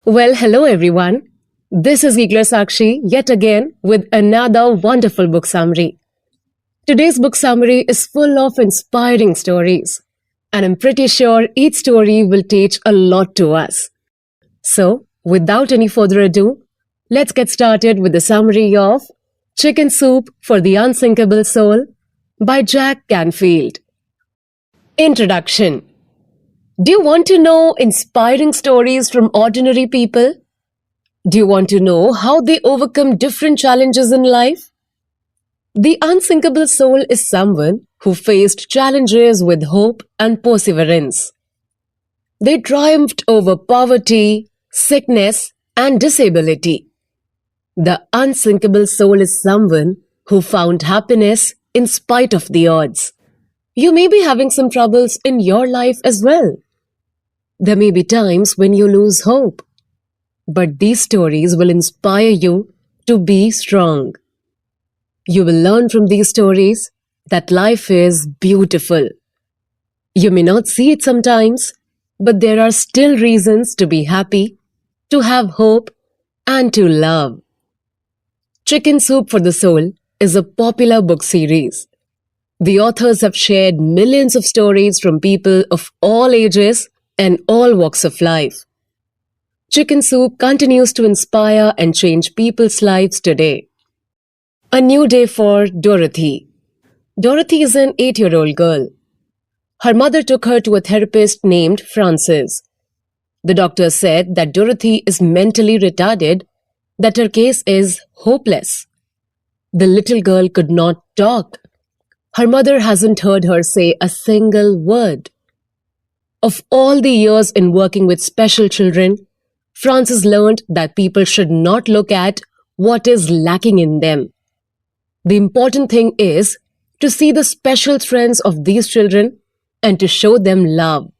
Well, hello everyone. This is Gigler Sakshi yet again with another wonderful book summary. Today's book summary is full of inspiring stories, and I'm pretty sure each story will teach a lot to us. So, without any further ado, let's get started with the summary of Chicken Soup for the Unsinkable Soul by Jack Canfield. Introduction. Do you want to know inspiring stories from ordinary people? Do you want to know how they overcome different challenges in life? The unsinkable soul is someone who faced challenges with hope and perseverance. They triumphed over poverty, sickness, and disability. The unsinkable soul is someone who found happiness in spite of the odds. You may be having some troubles in your life as well. There may be times when you lose hope. But these stories will inspire you to be strong. You will learn from these stories that life is beautiful. You may not see it sometimes, but there are still reasons to be happy, to have hope, and to love. Chicken Soup for the Soul is a popular book series. The authors have shared millions of stories from people of all ages and all walks of life. Chicken Soup continues to inspire and change people's lives today. A new day for Dorothy. Dorothy is an 8-year-old girl. Her mother took her to a therapist named Frances. The doctor said that Dorothy is mentally retarded, that her case is hopeless. The little girl could not talk. Her mother hasn't heard her say a single word. Of all the years in working with special children, Frances learned that people should not look at what is lacking in them. The important thing is to see the special strengths of these children and to show them love.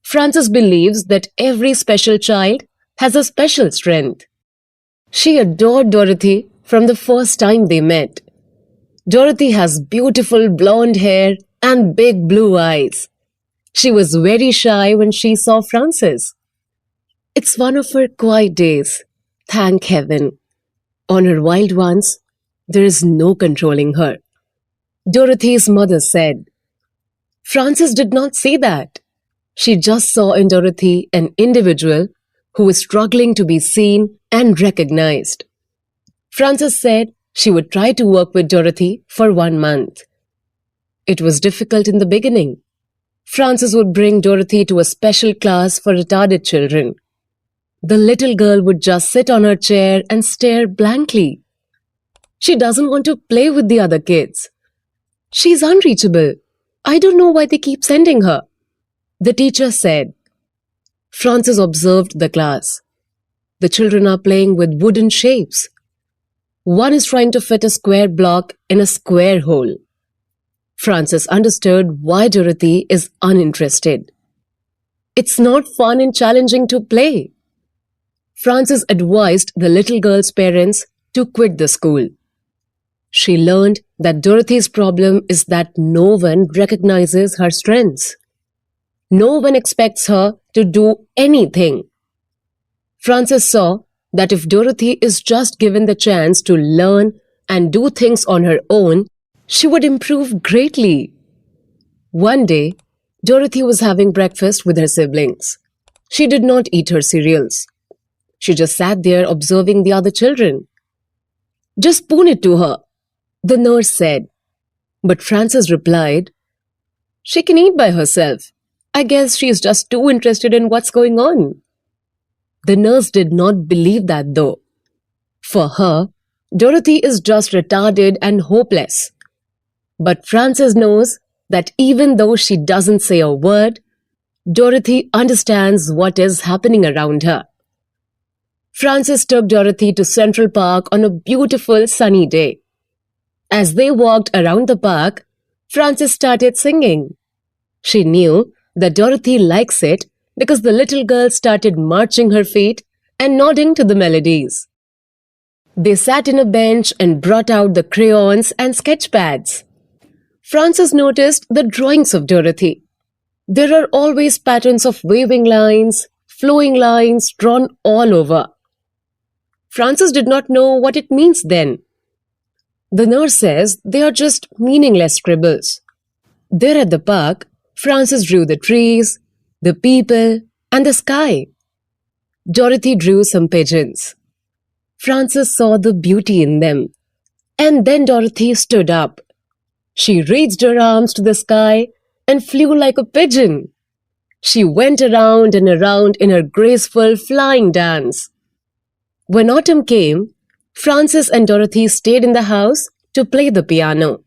Frances believes that every special child has a special strength. She adored Dorothy from the first time they met. Dorothy has beautiful blonde hair and big blue eyes. She was very shy when she saw Frances. It's one of her quiet days, thank heaven. On her wild ones, there is no controlling her. Dorothy's mother said. Frances did not say that. She just saw in Dorothy an individual who is struggling to be seen and recognized. Frances said she would try to work with Dorothy for 1 month. It was difficult in the beginning. Frances would bring Dorothy to a special class for retarded children. The little girl would just sit on her chair and stare blankly. She doesn't want to play with the other kids. She's unreachable. I don't know why they keep sending her. The teacher said. Frances observed the class. The children are playing with wooden shapes. One is trying to fit a square block in a square hole. Frances understood why Dorothy is uninterested. It's not fun and challenging to play. Frances advised the little girl's parents to quit the school. She learned that Dorothy's problem is that no one recognizes her strengths. No one expects her to do anything. Frances saw that if Dorothy is just given the chance to learn and do things on her own, she would improve greatly. One day, Dorothy was having breakfast with her siblings. She did not eat her cereals. She just sat there observing the other children. Just spoon it to her, the nurse said. But Frances replied, she can eat by herself. I guess she is just too interested in what's going on. The nurse did not believe that though. For her, Dorothy is just retarded and hopeless. But Frances knows that even though she doesn't say a word, Dorothy understands what is happening around her. Frances took Dorothy to Central Park on a beautiful sunny day. As they walked around the park, Frances started singing. She knew that Dorothy likes it because the little girl started marching her feet and nodding to the melodies. They sat in a bench and brought out the crayons and sketch pads. Frances noticed the drawings of Dorothy. There are always patterns of waving lines, flowing lines drawn all over. Frances did not know what it means then. The nurse says they are just meaningless scribbles. There at the park, Frances drew the trees, the people, and the sky. Dorothy drew some pigeons. Frances saw the beauty in them. And then Dorothy stood up. She raised her arms to the sky and flew like a pigeon. She went around and around in her graceful flying dance. When autumn came, Frances and Dorothy stayed in the house to play the piano.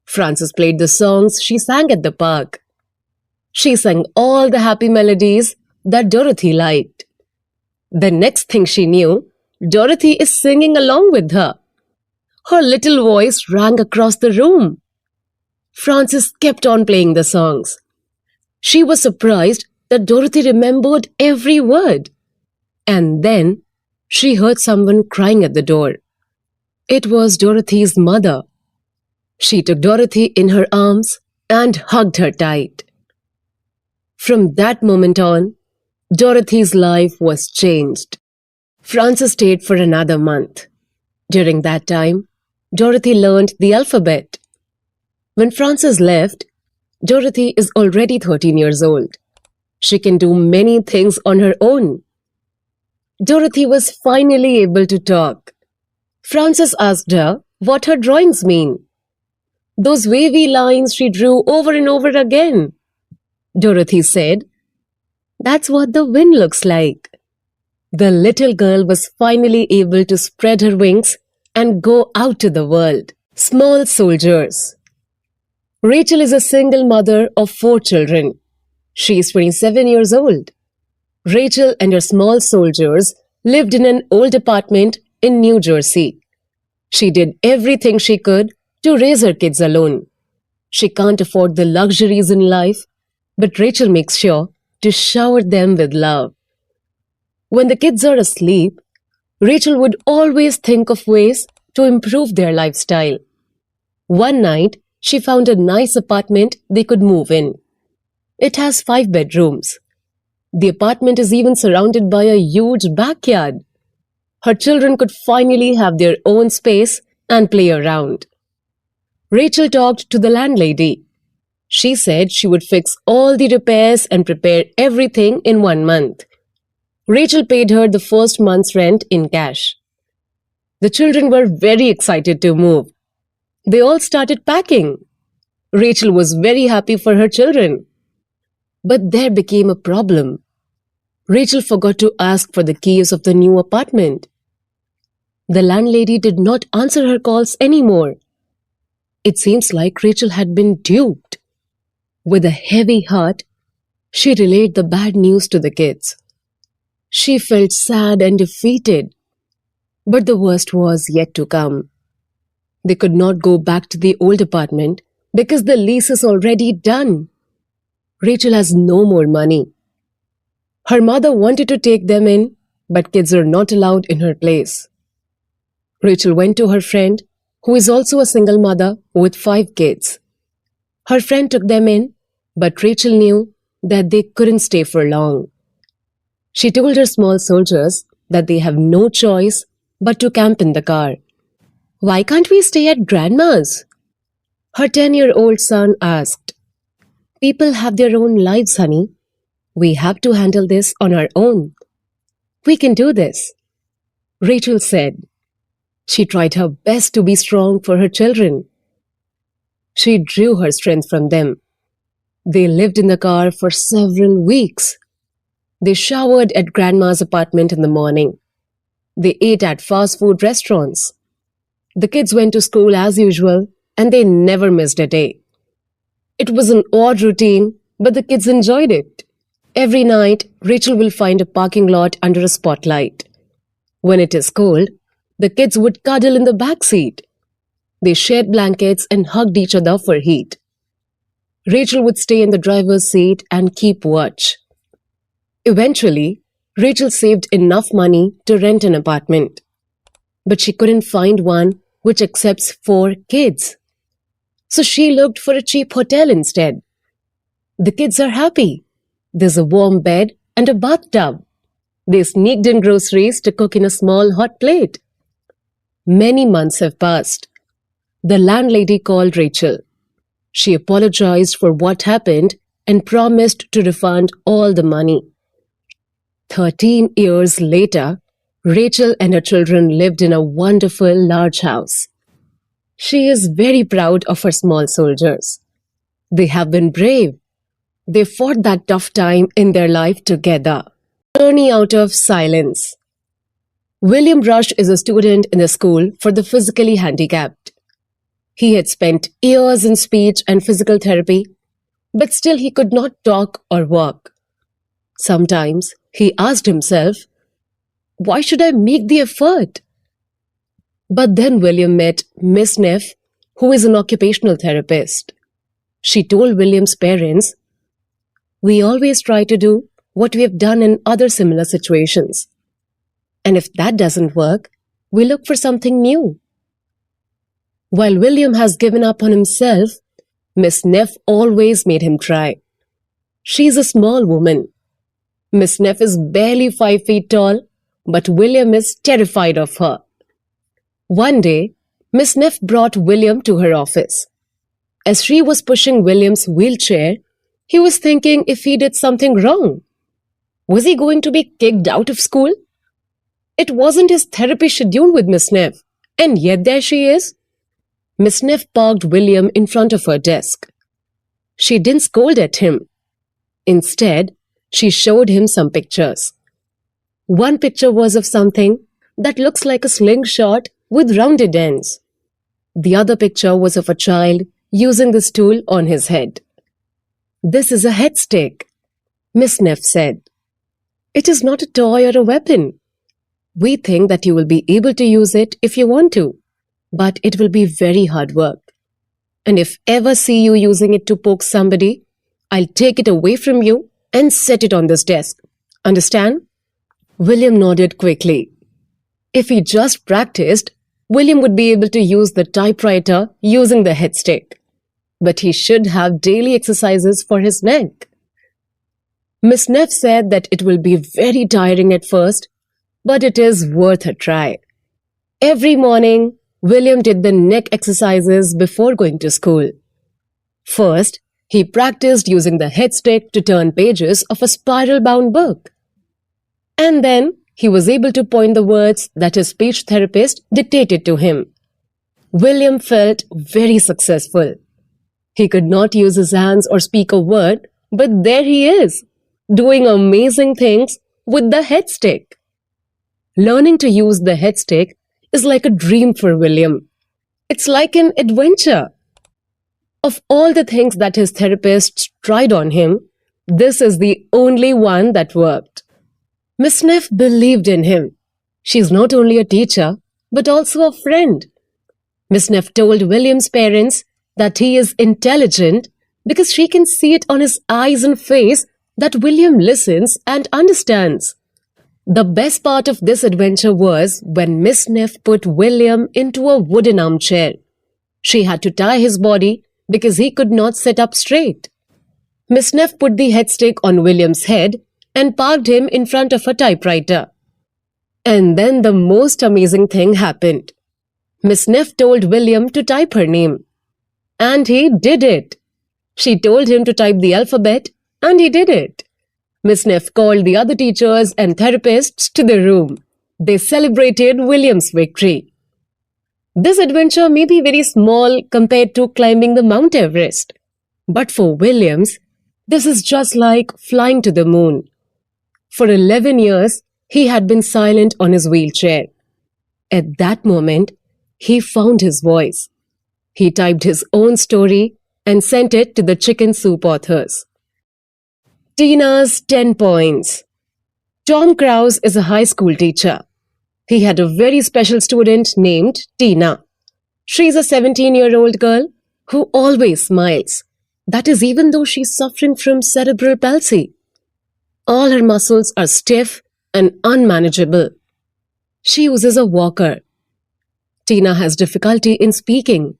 Frances played the songs she sang at the park. She sang all the happy melodies that Dorothy liked. The next thing she knew, Dorothy is singing along with her. Her little voice rang across the room. Frances kept on playing the songs. She was surprised that Dorothy remembered every word. And then she heard someone crying at the door. It was Dorothy's mother. She took Dorothy in her arms and hugged her tight. From that moment on, Dorothy's life was changed. Frances stayed for another month. During that time, Dorothy learned the alphabet. When Frances left, Dorothy is already 13 years old. She can do many things on her own. Dorothy was finally able to talk. Frances asked her what her drawings mean. Those wavy lines she drew over and over again. Dorothy said, "That's what the wind looks like." The little girl was finally able to spread her wings and go out to the world. Small soldiers. Rachel is a single mother of 4 children. She is 27 years old. Rachel and her small soldiers lived in an old apartment in New Jersey. She did everything she could to raise her kids alone. She can't afford the luxuries in life, but Rachel makes sure to shower them with love. When the kids are asleep, Rachel would always think of ways to improve their lifestyle. One night, she found a nice apartment they could move in. It has 5 bedrooms. The apartment is even surrounded by a huge backyard. Her children could finally have their own space and play around. Rachel talked to the landlady. She said she would fix all the repairs and prepare everything in 1 month. Rachel paid her the first month's rent in cash. The children were very excited to move. They all started packing. Rachel was very happy for her children. But there became a problem. Rachel forgot to ask for the keys of the new apartment. The landlady did not answer her calls anymore. It seems like Rachel had been duped. With a heavy heart, she relayed the bad news to the kids. She felt sad and defeated. But the worst was yet to come. They could not go back to the old apartment because the lease is already done. Rachel has no more money. Her mother wanted to take them in, but kids are not allowed in her place. Rachel went to her friend, who is also a single mother with 5 kids. Her friend took them in, but Rachel knew that they couldn't stay for long. She told her small soldiers that they have no choice but to camp in the car. "Why can't we stay at Grandma's?" Her 10-year-old son asked. "People have their own lives, honey. We have to handle this on our own. We can do this," Rachel said. She tried her best to be strong for her children. She drew her strength from them. They lived in the car for several weeks. They showered at Grandma's apartment in the morning. They ate at fast food restaurants. The kids went to school as usual, and they never missed a day. It was an odd routine, but the kids enjoyed it. Every night, Rachel will find a parking lot under a spotlight. When it is cold, the kids would cuddle in the back seat. They shared blankets and hugged each other for heat. Rachel would stay in the driver's seat and keep watch. Eventually, Rachel saved enough money to rent an apartment. But she couldn't find one which accepts 4 kids. So she looked for a cheap hotel instead. The kids are happy. There's a warm bed and a bathtub. They sneaked in groceries to cook in a small hot plate. Many months have passed. The landlady called Rachel. She apologized for what happened and promised to refund all the money. 13 years later, Rachel and her children lived in a wonderful large house. She is very proud of her small soldiers. They have been brave. They fought that tough time in their life together. Journey out of silence. William Rush is a student in the school for the physically handicapped. He had spent years in speech and physical therapy, but still he could not talk or walk. Sometimes he asked himself, why should I make the effort? But then William met Miss Neff, who is an occupational therapist. She told William's parents, we always try to do what we have done in other similar situations. And if that doesn't work, we look for something new. While William has given up on himself, Miss Neff always made him try. She's a small woman. Miss Neff is barely 5 feet tall, but William is terrified of her. One day, Miss Neff brought William to her office. As she was pushing William's wheelchair, he was thinking if he did something wrong. Was he going to be kicked out of school? It wasn't his therapy schedule with Miss Neff, and yet there she is. Miss Neff parked William in front of her desk. She didn't scold at him. Instead, she showed him some pictures. One picture was of something that looks like a slingshot with rounded ends. The other picture was of a child using the stool on his head. This is a headstick, Miss Neff said. It is not a toy or a weapon. We think that you will be able to use it if you want to, but it will be very hard work. And if ever see you using it to poke somebody, I'll take it away from you and set it on this desk. Understand? William nodded quickly. If he just practiced, William would be able to use the typewriter using the headstick. But he should have daily exercises for his neck. Miss Neff said that it will be very tiring at first, but it is worth a try. Every morning, William did the neck exercises before going to school. First, he practiced using the headstick to turn pages of a spiral-bound book. And then, he was able to point the words that his speech therapist dictated to him. William felt very successful. He could not use his hands or speak a word, but there he is, doing amazing things with the headstick. Learning to use the headstick is like a dream for William. It's like an adventure. Of all the things that his therapists tried on him, this is the only one that worked. Miss Neff believed in him. She's not only a teacher, but also a friend. Miss Neff told William's parents that he is intelligent because she can see it on his eyes and face that William listens and understands. The best part of this adventure was when Miss Neff put William into a wooden armchair. She had to tie his body because he could not sit up straight. Miss Neff put the headstick on William's head and parked him in front of a typewriter. And then the most amazing thing happened. Miss Neff told William to type her name. And he did it. She told him to type the alphabet, and he did it. Miss Neff called the other teachers and therapists to the room. They celebrated William's victory. This adventure may be very small compared to climbing the Mount Everest. But for Williams, this is just like flying to the moon. For 11 years, he had been silent on his wheelchair. At that moment, he found his voice. He typed his own story and sent it to the Chicken Soup authors. Tina's 10 points. Tom Krause is a high school teacher. He had a very special student named Tina. She's a 17-year-old girl who always smiles. That is even though she's suffering from cerebral palsy. All her muscles are stiff and unmanageable. She uses a walker. Tina has difficulty in speaking,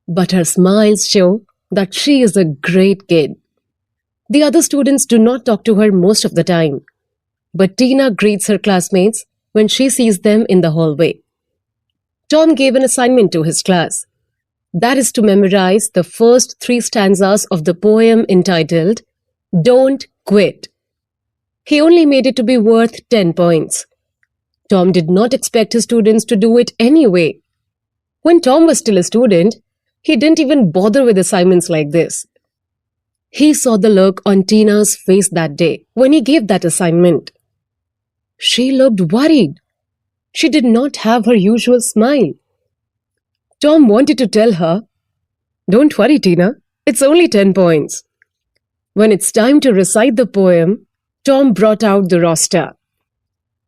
but her smiles show that she is a great kid. The other students do not talk to her most of the time, But Tina greets her classmates when she sees them in the hallway. Tom gave an assignment to his class. That is to memorize the first three stanzas of the poem entitled Don't Quit. He only made it to be worth 10 points. Tom did not expect his students to do it anyway. When Tom was still a student, he didn't even bother with assignments like this. He saw the look on Tina's face that day when he gave that assignment. She looked worried. She did not have her usual smile. Tom wanted to tell her, "Don't worry, Tina, it's only 10 points." When it's time to recite the poem, Tom brought out the roster.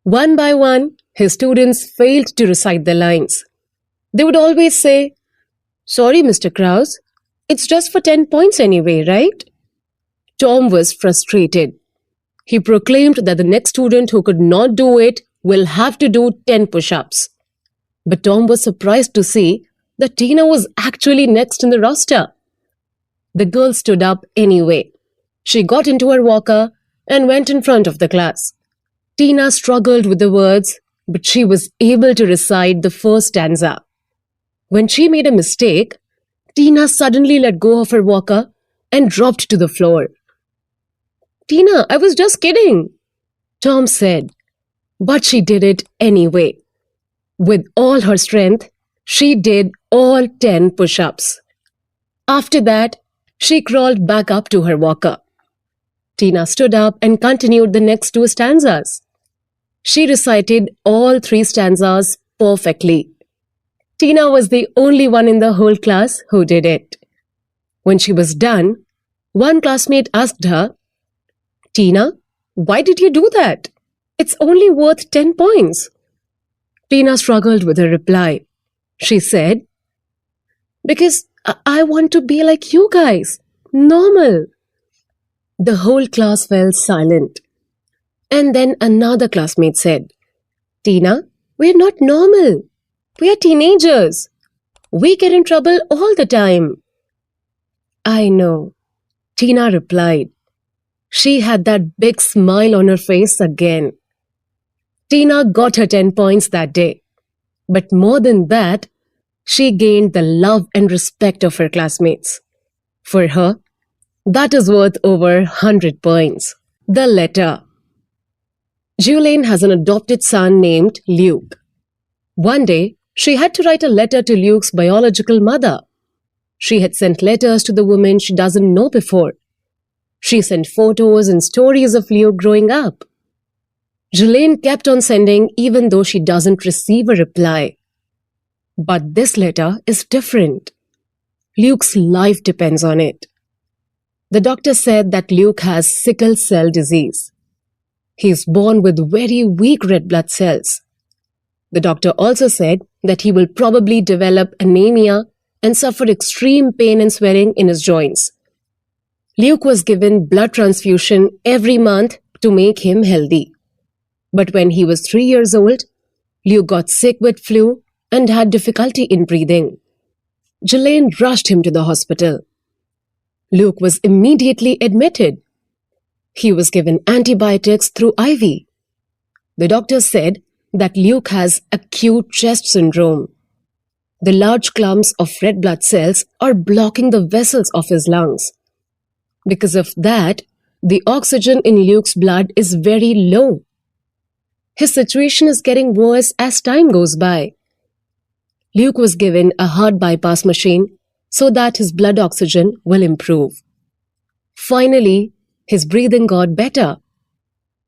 One by one, his students failed to recite the lines. They would always say, "Sorry, Mr. Krause, it's just for 10 points anyway, right?" Tom was frustrated. He proclaimed that the next student who could not do it will have to do 10 push-ups. But Tom was surprised to see that Tina was actually next in the roster. The girl stood up anyway. She got into her walker and went in front of the class. Tina struggled with the words, but she was able to recite the first stanza. When she made a mistake, Tina suddenly let go of her walker and dropped to the floor. "Tina, I was just kidding," Tom said. But she did it anyway. With all her strength, she did all 10 push-ups. After that, she crawled back up to her walker. Tina stood up and continued the next two stanzas. She recited all three stanzas perfectly. Tina was the only one in the whole class who did it. When she was done, one classmate asked her, "Tina, why did you do that? It's only worth 10 points." Tina struggled with her reply. She said, "Because I want to be like you guys, normal." The whole class fell silent. And then another classmate said, "Tina, we're not normal. We are teenagers. We get in trouble all the time." "I know," Tina replied. She had that big smile on her face again. Tina got her 10 points that day. But more than that, she gained the love and respect of her classmates. For her, that is worth over 100 points. The letter. Julian has an adopted son named Luke. One day, she had to write a letter to Luke's biological mother. She had sent letters to the woman she doesn't know before. She sent photos and stories of Luke growing up. Julian kept on sending even though she doesn't receive a reply. But this letter is different. Luke's life depends on it. The doctor said that Luke has sickle cell disease. He is born with very weak red blood cells. The doctor also said that he will probably develop anemia and suffer extreme pain and swelling in his joints. Luke was given blood transfusion every month to make him healthy. But when he was 3 years old, Luke got sick with flu and had difficulty in breathing. Jelaine rushed him to the hospital. Luke was immediately admitted. He was given antibiotics through IV. The doctor said that Luke has acute chest syndrome. The large clumps of red blood cells are blocking the vessels of his lungs. Because of that, the oxygen in Luke's blood is very low. His situation is getting worse as time goes by. Luke was given a heart bypass machine so that his blood oxygen will improve. Finally, his breathing got better.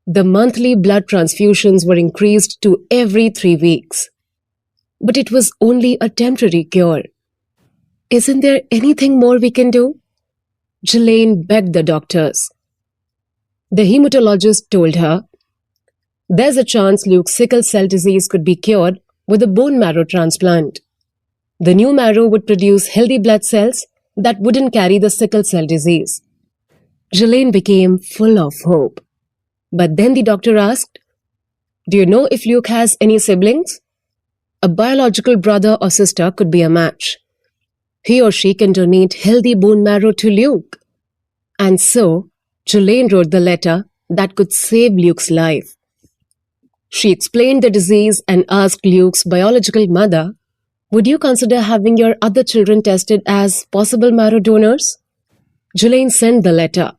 The monthly blood transfusions were increased to every 3 weeks. But it was only a temporary cure. "Isn't there anything more we can do?" Jelaine begged the doctors. The hematologist told her, "There's a chance Luke's sickle cell disease could be cured with a bone marrow transplant. The new marrow would produce healthy blood cells that wouldn't carry the sickle cell disease." Jelaine became full of hope. But then the doctor asked, "Do you know if Luke has any siblings? A biological brother or sister could be a match. He or she can donate healthy bone marrow to Luke." And so, Jelaine wrote the letter that could save Luke's life. She explained the disease and asked Luke's biological mother, "Would you consider having your other children tested as possible marrow donors?" Jelaine sent the letter.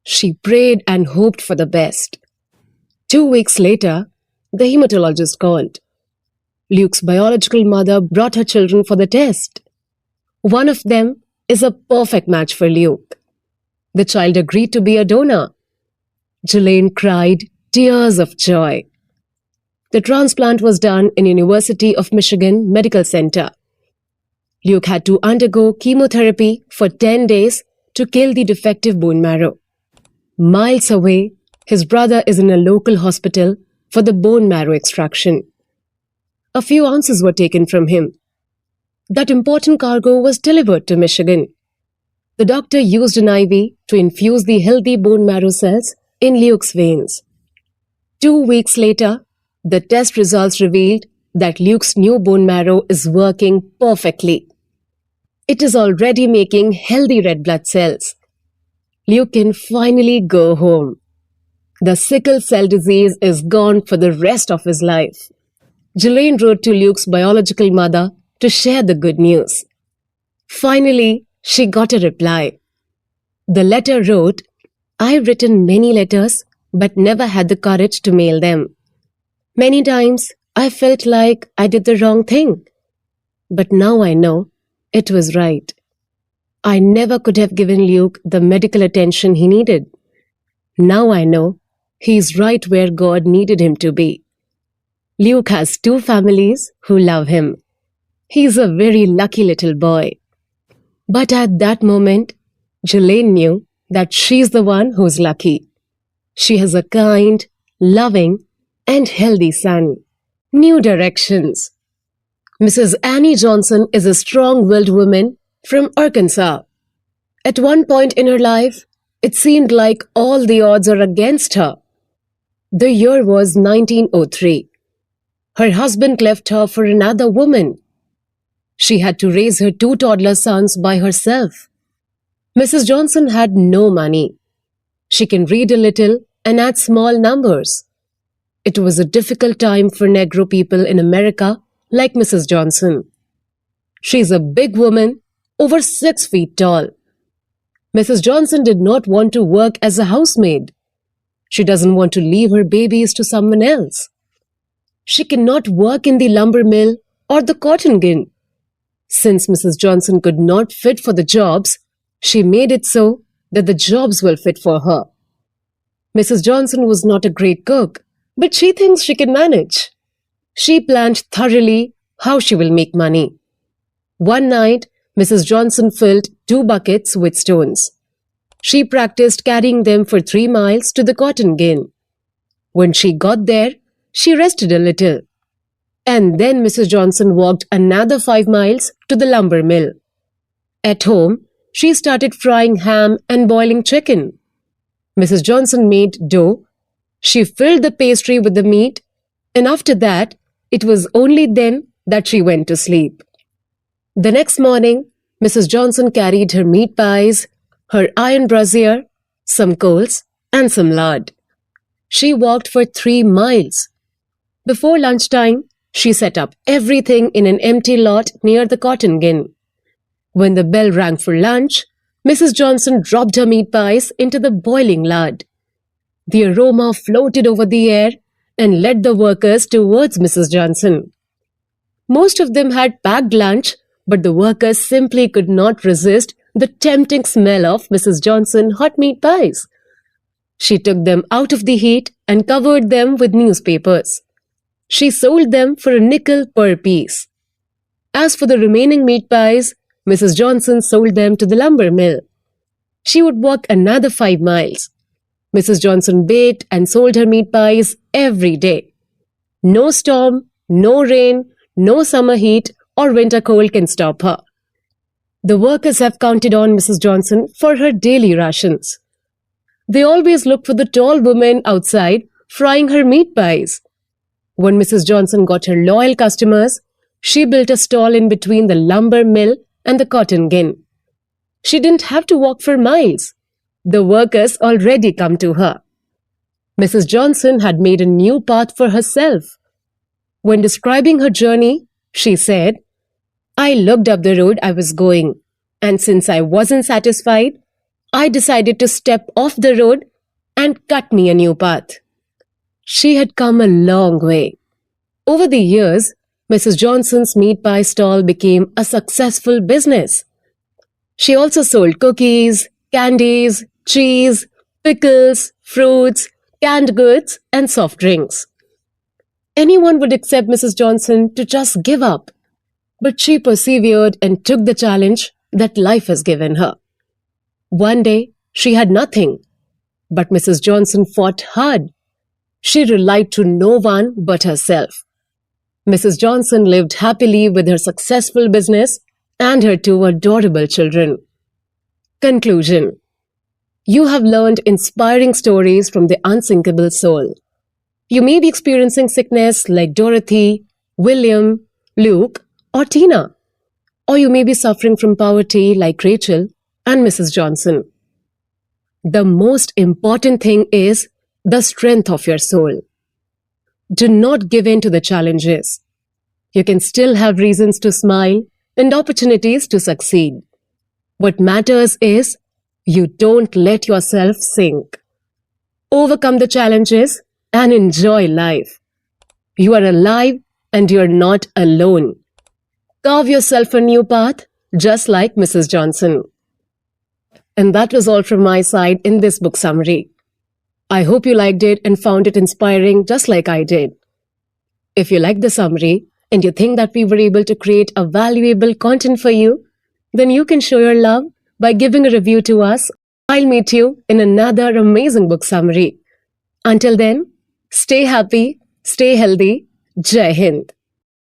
She prayed and hoped for the best. 2 weeks later, the hematologist called. Luke's biological mother brought her children for the test. One of them is a perfect match for Luke. The child agreed to be a donor. Jelaine cried tears of joy. The transplant was done in University of Michigan Medical Center. Luke had to undergo chemotherapy for 10 days to kill the defective bone marrow. Miles away, his brother is in a local hospital for the bone marrow extraction. A few ounces were taken from him. That important cargo was delivered to Michigan. The doctor used an IV to infuse the healthy bone marrow cells in Luke's veins. 2 weeks later, the test results revealed that Luke's new bone marrow is working perfectly. It is already making healthy red blood cells. Luke can finally go home. The sickle cell disease is gone for the rest of his life. Jelaine wrote to Luke's biological mother to share the good news. Finally, she got a reply. The letter wrote, "I've written many letters, but never had the courage to mail them. Many times, I felt like I did the wrong thing. But now I know it was right. I never could have given Luke the medical attention he needed. Now I know he's right where God needed him to be. Luke has 2 families who love him. He's a very lucky little boy." But at that moment, Jelaine knew that she's the one who's lucky. She has a kind, loving, and healthy son. New directions. Mrs. Annie Johnson is a strong-willed woman from Arkansas. At one point in her life, it seemed like all the odds are against her. The year was 1903. Her husband left her for another woman. She had to raise her 2 toddler sons by herself. Mrs. Johnson had no money. She can read a little and add small numbers. It was a difficult time for Negro people in America like Mrs. Johnson. She's a big woman, over 6 feet tall. Mrs. Johnson did not want to work as a housemaid. She doesn't want to leave her babies to someone else. She cannot work in the lumber mill or the cotton gin. Since Mrs. Johnson could not fit for the jobs, she made it so that the jobs will fit for her. Mrs. Johnson was not a great cook, but she thinks she can manage. She planned thoroughly how she will make money. One night, Mrs. Johnson filled 2 buckets with stones. She practiced carrying them for 3 miles to the cotton gin. When she got there, she rested a little. And then Mrs. Johnson walked another 5 miles to the lumber mill. At home, she started frying ham and boiling chicken. Mrs. Johnson made dough. She filled the pastry with the meat, and after that, it was only then that she went to sleep. The next morning, Mrs. Johnson carried her meat pies, her iron brazier, some coals, and some lard. She walked for 3 miles. Before lunchtime, she set up everything in an empty lot near the cotton gin. When the bell rang for lunch, Mrs. Johnson dropped her meat pies into the boiling lard. The aroma floated over the air and led the workers towards Mrs. Johnson. Most of them had packed lunch, but the workers simply could not resist the tempting smell of Mrs. Johnson's hot meat pies. She took them out of the heat and covered them with newspapers. She sold them for a nickel per piece. As for the remaining meat pies, Mrs. Johnson sold them to the lumber mill. She would walk another 5 miles. Mrs. Johnson baked and sold her meat pies every day. No storm, no rain, no summer heat or winter cold can stop her. The workers have counted on Mrs. Johnson for her daily rations. They always look for the tall woman outside frying her meat pies. When Mrs. Johnson got her loyal customers, she built a stall in between the lumber mill and the cotton gin. She didn't have to walk for miles. The workers already come to her. Mrs. Johnson had made a new path for herself. When describing her journey, she said, I looked up the road I was going, and since I wasn't satisfied, I decided to step off the road and cut me a new path. She had come a long way. Over the years, Mrs. Johnson's meat pie stall became a successful business. She also sold cookies, candies, cheese, pickles, fruits, canned goods, and soft drinks. Anyone would accept Mrs. Johnson to just give up, but she persevered and took the challenge that life has given her. One day, she had nothing, but Mrs. Johnson fought hard. She relied to no one but herself. Mrs. Johnson lived happily with her successful business and her two adorable children. Conclusion. You have learned inspiring stories from the Unsinkable Soul. You may be experiencing sickness like Dorothy, William, Luke, or Tina. Or you may be suffering from poverty like Rachel and Mrs. Johnson. The most important thing is the strength of your soul. Do not give in to the challenges. You can still have reasons to smile and opportunities to succeed. What matters is you don't let yourself sink. Overcome the challenges and enjoy life. You are alive and you're not alone. Carve yourself a new path, just like Mrs. Johnson. And that was all from my side in this book summary. I hope you liked it and found it inspiring just like I did. If you liked the summary and you think that we were able to create a valuable content for you, then you can show your love by giving a review to us. I'll meet you in another amazing book summary. Until then, stay happy, stay healthy. Jai Hind.